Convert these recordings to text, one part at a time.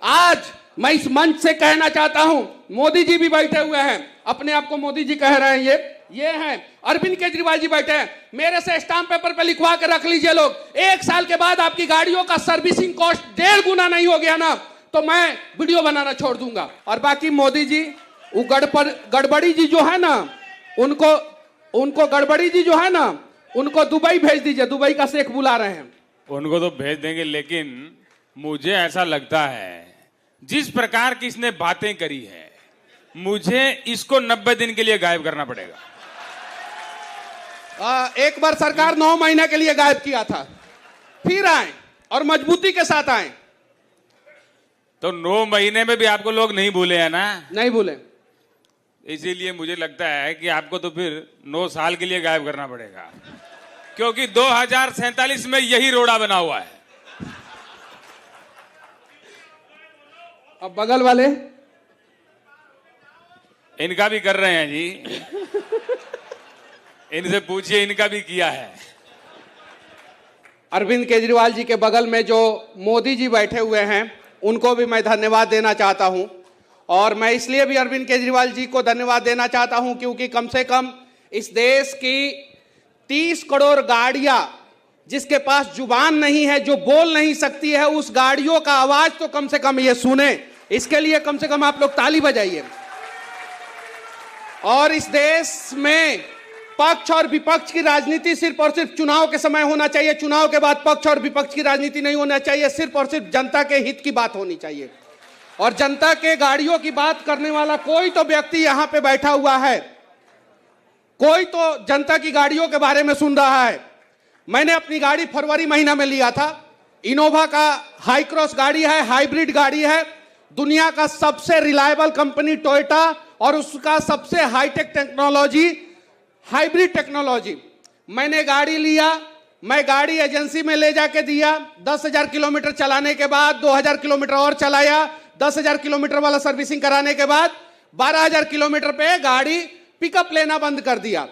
आज मैं इस मंच से कहना चाहता हूं, मोदी जी भी बैठे हुए हैं, अपने आप को मोदी जी कह रहे हैं, ये हैं अरविंद केजरीवाल जी बैठे हैं, मेरे से स्टाम्प पेपर पे लिखवा के रख लीजिए लोग। 1 साल के बाद आपकी गाड़ियों का सर्विसिंग कॉस्ट 1.5 गुना नहीं हो गया ना, तो मैं वीडियो बनाना छोड़ दूंगा। और बाकी मोदी जी, वो गड़बड़ी जी जो है ना, उनको गड़बड़ी जी जो है ना, उनको दुबई भेज दीजिए, दुबई का शेख बुला रहे हैं। उनको तो भेज देंगे, लेकिन मुझे ऐसा लगता है जिस प्रकार की इसने बातें करी है, मुझे इसको 90 दिन के लिए गायब करना पड़ेगा। एक बार सरकार 9 महीने के लिए गायब किया था, फिर आए और मजबूती के साथ आए। तो 9 महीने में भी आपको लोग नहीं भूले हैं ना? नहीं भूले। इसीलिए मुझे लगता है कि आपको तो फिर 9 साल के लिए गायब करना पड़ेगा, क्योंकि 2047 में यही रोड़ा बना हुआ है। अब बगल वाले इनका भी कर रहे हैं जी, इनसे पूछिए, इनका भी किया है। अरविंद केजरीवाल जी के बगल में जो मोदी जी बैठे हुए हैं, उनको भी मैं धन्यवाद देना चाहता हूं। और मैं इसलिए भी अरविंद केजरीवाल जी को धन्यवाद देना चाहता हूं क्योंकि कम से कम इस देश की 30 करोड़ गाड़ियां जिसके पास जुबान नहीं है, जो बोल नहीं सकती है, उस गाड़ियों का आवाज तो कम से कम ये सुने। इसके लिए कम से कम आप लोग ताली बजाइए। और इस देश में पक्ष और विपक्ष की राजनीति सिर्फ और सिर्फ चुनाव के समय होना चाहिए, चुनाव के बाद पक्ष और विपक्ष की राजनीति नहीं होना चाहिए, सिर्फ और सिर्फ जनता के हित की बात होनी चाहिए। और जनता के गाड़ियों की बात करने वाला कोई तो व्यक्ति यहां पे बैठा हुआ है, कोई तो जनता की गाड़ियों के बारे में सुन रहा है। मैंने अपनी गाड़ी फरवरी महीना में लिया था, इनोवा का हाई क्रॉस गाड़ी है, हाइब्रिड गाड़ी है, दुनिया का सबसे रिलायबल कंपनी टोयोटा और उसका सबसे हाईटेक टेक्नोलॉजी, हाइब्रिड टेक्नोलॉजी। मैंने गाड़ी लिया, मैं गाड़ी एजेंसी में ले जाके दिया, 10,000 किलोमीटर चलाने के बाद 2,000 किलोमीटर और चलाया, 10,000 किलोमीटर वाला सर्विसिंग कराने के बाद 12,000 किलोमीटर पे गाड़ी पिकअप लेना बंद कर दिया।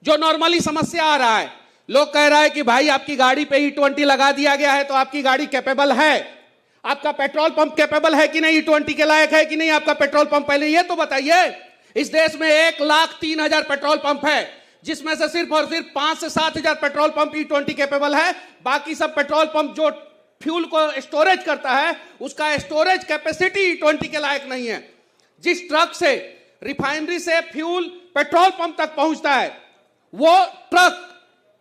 जो नॉर्मली समस्या आ रहा है, लोग कह रहा है कि भाई आपकी गाड़ी पे E20 लगा दिया गया है तो आपकी गाड़ी कैपेबल है, आपका पेट्रोल पंप कैपेबल है कि नहीं, E20 के लायक है कि नहीं आपका पेट्रोल पंप, पहले ये तो बताइए। इस देश में 1,03,000 पेट्रोल पंप है, जिसमें से सिर्फ और सिर्फ 5 से 7,000 पेट्रोल पंप E20 कैपेबल है। बाकी सब पेट्रोल पंप जो फ्यूल को स्टोरेज करता है, उसका स्टोरेज कैपेसिटी E20 के लायक नहीं है। जिस ट्रक से रिफाइनरी से फ्यूल पेट्रोल पंप तक पहुंचता है, वो ट्रक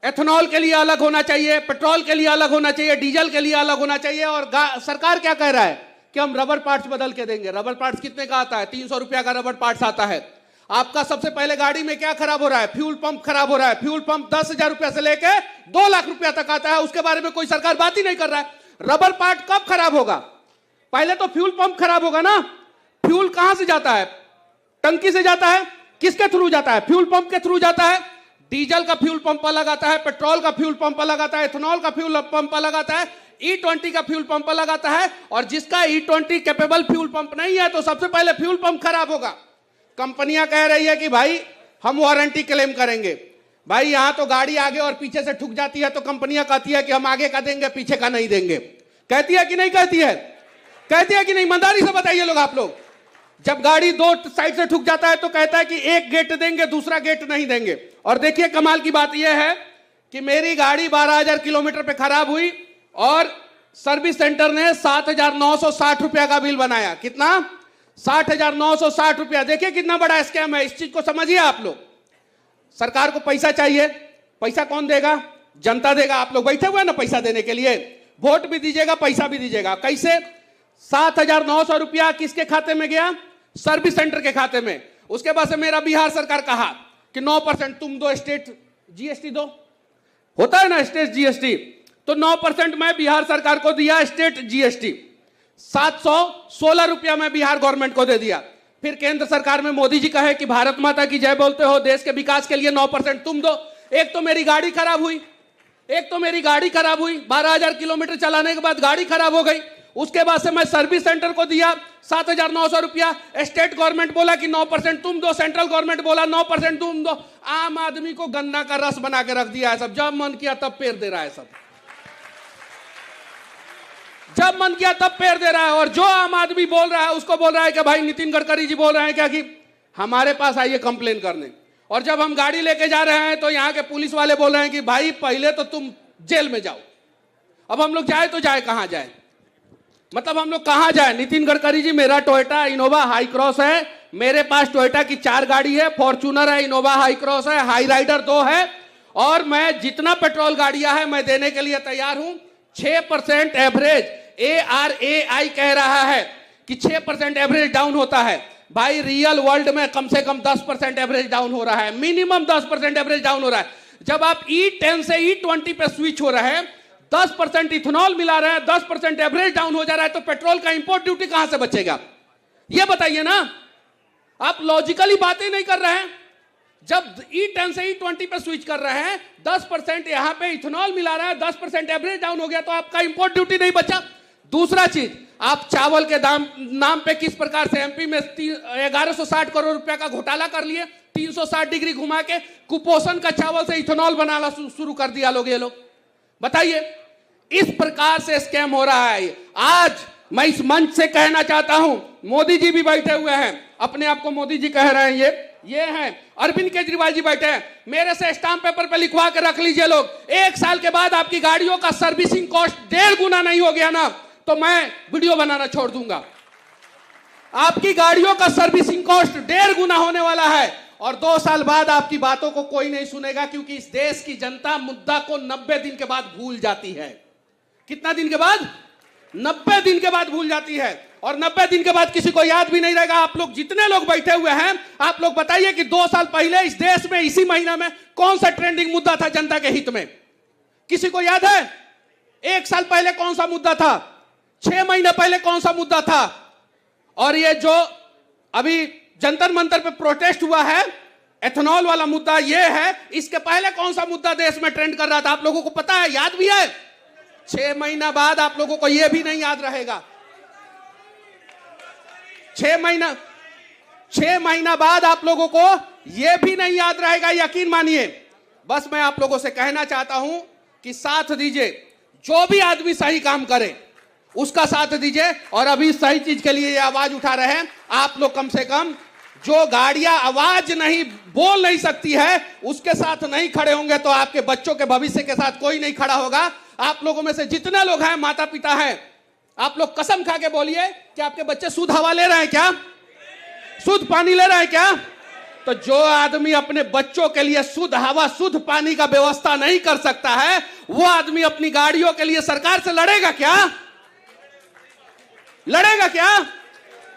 एथेनॉल के लिए अलग होना चाहिए, पेट्रोल के लिए अलग होना चाहिए, डीजल के लिए अलग होना चाहिए। और सरकार क्या कह रहा है कि हम रबर पार्ट्स बदल के देंगे। रबर पार्ट्स कितने का आता है? 300 रुपया का रबर पार्ट्स आता है। आपका सबसे पहले गाड़ी में क्या खराब हो रहा है? फ्यूल पंप खराब हो रहा है। फ्यूल पंप 10,000 रुपया से लेकर 2 लाख रुपया तक आता है, उसके बारे में कोई सरकार बात ही नहीं कर रहा है। रबर पार्ट कब खराब होगा? पहले तो फ्यूल पंप खराब होगा ना। फ्यूल कहां से जाता है? टंकी से जाता है। किसके थ्रू जाता है? फ्यूल पंप के थ्रू जाता है। डीजल का फ्यूल पंप अलग आता है, पेट्रोल का फ्यूल पंप अलग आता है, इथेनॉल का फ्यूल पंप अलग आता है, E20 का फ्यूल पंप अलग आता है। और जिसका E20 कैपेबल फ्यूल पंप नहीं है, तो सबसे पहले फ्यूल पंप खराब होगा। कंपनियां कह रही है कि भाई हम वारंटी क्लेम करेंगे। भाई यहां तो गाड़ी आगे और पीछे से ठुक जाती है तो कंपनियां कहती है कि हम आगे का देंगे, पीछे का नहीं देंगे। कहती है कि नहीं कहती है? कहती है कि नहीं? ईमानदारी से बताइए लोग, आप लोग। जब गाड़ी 2 साइड से ठुक जाता है तो कहता है कि एक गेट देंगे, दूसरा गेट नहीं देंगे। और देखिए कमाल की बात यह है कि मेरी गाड़ी 12,000 किलोमीटर पे खराब हुई और सर्विस सेंटर ने 7,960 रुपया का बिल बनाया। कितना? 60,960 रुपया। देखिए कितना बड़ा स्कैम है। इस चीज को समझिए आप लोग। सरकार को पैसा चाहिए, पैसा कौन देगा? जनता देगा। आप लोग बैठे हुए हैं ना पैसा देने के लिए, वोट भी दीजिएगा, पैसा भी दीजिएगा। कैसे? 7,900 रुपया किसके खाते में गया? सर्विस सेंटर के खाते में। उसके बाद से मेरा बिहार सरकार कहा कि 9% तुम दो, स्टेट जीएसटी दो, होता है ना स्टेट जीएसटी, तो 9% मैं बिहार सरकार को दिया स्टेट जीएसटी। 716 रुपया मैं बिहार गवर्नमेंट को दे दिया। फिर केंद्र सरकार में मोदी जी कहे कि भारत माता की जय बोलते हो, देश के विकास के लिए 9% तुम दो। एक तो मेरी गाड़ी खराब हुई, 12,000 किलोमीटर चलाने के बाद गाड़ी खराब हो गई। उसके बाद से मैं सर्विस सेंटर को दिया 7,900 रुपया। स्टेट गवर्नमेंट बोला कि 9% तुम दो, सेंट्रल गवर्नमेंट बोला 9% तुम दो। आम आदमी को गन्ना का रस बना के रख दिया है सब, जब मन किया तब पेर दे रहा है सब। जब मन किया तब पैर दे रहा है। और जो आम आदमी बोल रहा है उसको बोल रहा है कि भाई नितिन गडकरी जी बोल रहे हैं क्या कि हमारे पास आइए कंप्लेन करने। और जब हम गाड़ी लेके जा रहे हैं तो यहाँ के पुलिस वाले बोल रहे हैं कि भाई पहले तो तुम जेल में जाओ। अब हम लोग जाए तो जाए कहां जाए, मतलब हम लोग कहां जाए। नितिन गडकरी जी, मेरा टोयोटा इनोवा हाई क्रॉस है, मेरे पास टोयोटा की 4 गाड़ी है, फॉर्च्यूनर है, इनोवा हाई क्रॉस है, हाई राइडर 2 है, और मैं जितना पेट्रोल गाड़ियां है मैं देने के लिए तैयार हूं। 6% एवरेज ARAI कह रहा है कि 6% एवरेज डाउन होता है। भाई रियल वर्ल्ड में कम से कम 10% एवरेज डाउन हो रहा है, मिनिमम 10% एवरेज डाउन हो रहा है। जब आप E10 से E20 पे स्विच हो रहे हैं, 10% इथेनॉल मिला रहे हैं, 10% एवरेज डाउन हो जा रहा है, तो पेट्रोल का इंपोर्ट ड्यूटी कहां से बचेगा? ये बताइए ना। आप लॉजिकली बातें नहीं कर रहे हैं। जब E10 से E20 पे स्विच कर रहे हैं, 10% यहां पे इथेनॉल मिला रहा है, 10% एवरेज डाउन हो गया, तो आपका इंपोर्ट ड्यूटी नहीं बचा। दूसरा चीज, आप चावल के दाम नाम पे किस प्रकार से MP में 1160 करोड़ रुपया का घोटाला कर लिए, 360 डिग्री घुमा के कुपोषण का चावल से इथेनॉल बनाना शुरू कर दिया लोग। ये लोग बताइए, इस प्रकार से स्कैम हो रहा है। आज मैं इस मंच से कहना चाहता हूं, मोदी जी भी बैठे हुए हैं, अपने आप को मोदी जी कह रहे हैं, ये हैं अरविंद केजरीवाल जी बैठे हैं, मेरे से स्टाम्प पेपर पे लिखवा के रख लीजिए लोग। 1 साल के बाद आपकी गाड़ियों का सर्विसिंग कॉस्ट 1.5 गुना नहीं हो गया ना, तो मैं वीडियो बनाना छोड़ दूंगा। आपकी गाड़ियों का सर्विसिंग कॉस्ट 1.5 गुना होने वाला है, और 2 साल बाद आपकी बातों को कोई नहीं सुनेगा, क्योंकि इस देश की जनता मुद्दा को 90 दिन के बाद भूल जाती है। कितना दिन के बाद? 90 दिन के बाद भूल जाती है, और 90 दिन के बाद किसी को याद भी नहीं रहेगा। आप लोग जितने लोग बैठे हुए हैं, आप लोग बताइए कि 2 साल पहले इस देश में इसी महीना में कौन सा ट्रेंडिंग मुद्दा था जनता के हित में? किसी को याद है? 1 साल पहले कौन सा मुद्दा था? 6 महीने पहले कौन सा मुद्दा था? और ये जो अभी जंतर मंतर पे प्रोटेस्ट हुआ है, एथेनॉल वाला मुद्दा ये है, इसके पहले कौन सा मुद्दा देश में ट्रेंड कर रहा था? आप लोगों को पता है? याद भी है? 6 महीना बाद आप लोगों को यह भी नहीं याद रहेगा। 6 महीना बाद आप लोगों को यह भी नहीं याद रहेगा, यकीन मानिए। बस मैं आप लोगों से कहना चाहता हूं कि साथ दीजिए, जो भी आदमी सही काम करे उसका साथ दीजिए। और अभी सही चीज के लिए ये आवाज उठा रहे हैं आप लोग, कम से कम जो गाड़ियां आवाज नहीं बोल नहीं सकती है उसके साथ नहीं खड़े होंगे तो आपके बच्चों के भविष्य के साथ कोई नहीं खड़ा होगा। आप लोगों में से जितने लोग हैं माता पिता हैं, आप लोग कसम खा के बोलिए कि आपके बच्चे शुद्ध हवा ले रहे हैं क्या? शुद्ध पानी ले रहे हैं क्या? तो जो आदमी अपने बच्चों के लिए शुद्ध हवा शुद्ध पानी का व्यवस्था नहीं कर सकता है, वो आदमी अपनी गाड़ियों के लिए सरकार से लड़ेगा क्या? लड़ेगा क्या?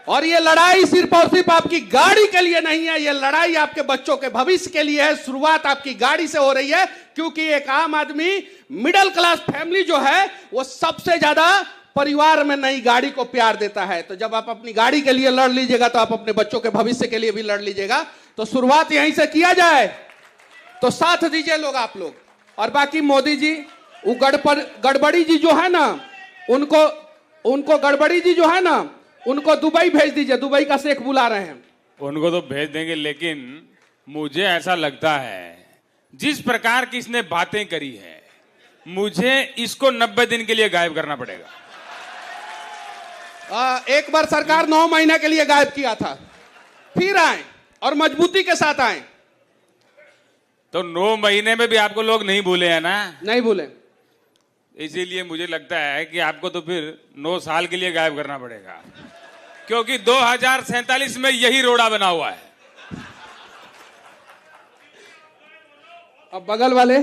और ये लड़ाई सिर्फ और सिर्फ आपकी गाड़ी के लिए नहीं है, ये लड़ाई आपके बच्चों के भविष्य के लिए है। शुरुआत आपकी गाड़ी से हो रही है, क्योंकि एक आम आदमी मिडिल क्लास फैमिली जो है वो सबसे ज्यादा परिवार में नई गाड़ी को प्यार देता है। तो जब आप अपनी गाड़ी के लिए लड़ लीजिएगा तो आप अपने बच्चों के भविष्य के लिए भी लड़ लीजिएगा। तो शुरुआत यहीं से किया जाए, तो साथ दीजिए लोग, आप लोग। और बाकी मोदी जी, वो गड़बड़ी जी जो है ना, उनको गड़बड़ी जी जो है ना, उनको दुबई भेज दीजिए। दुबई का शेख बुला रहे हैं, उनको तो भेज देंगे, लेकिन मुझे ऐसा लगता है जिस प्रकार की इसने बातें करी है, मुझे इसको 90 दिन के लिए गायब करना पड़ेगा। एक बार सरकार 9 महीने के लिए गायब किया था, फिर आए और मजबूती के साथ आए। तो 9 महीने में भी आपको लोग नहीं भूले हैं ना? नहीं भूले। इसीलिए मुझे लगता है कि आपको तो फिर 9 साल के लिए गायब करना पड़ेगा, क्योंकि 2047 में यही रोड़ा बना हुआ है। अब बगल वाले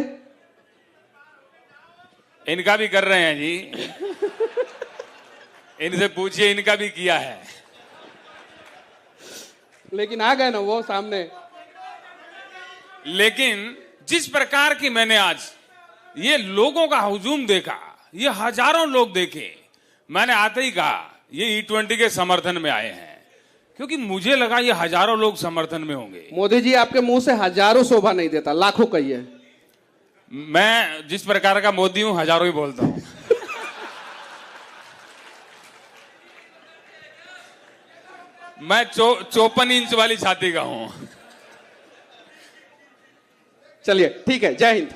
इनका भी कर रहे हैं जी, इनसे पूछिए, इनका भी किया है, लेकिन आ गए ना वो सामने। लेकिन जिस प्रकार की मैंने आज ये लोगों का हुजूम देखा, ये हजारों लोग देखे, मैंने आते ही कहा ये E20 के समर्थन में आए हैं, क्योंकि मुझे लगा ये हजारों लोग समर्थन में होंगे। मोदी जी आपके मुंह से हजारों शोभा नहीं देता, लाखों कहिए। मैं जिस प्रकार का मोदी हूं, हजारों ही बोलता हूं। मैं 54 इंच वाली छाती का हूं। चलिए ठीक है, जय हिंद।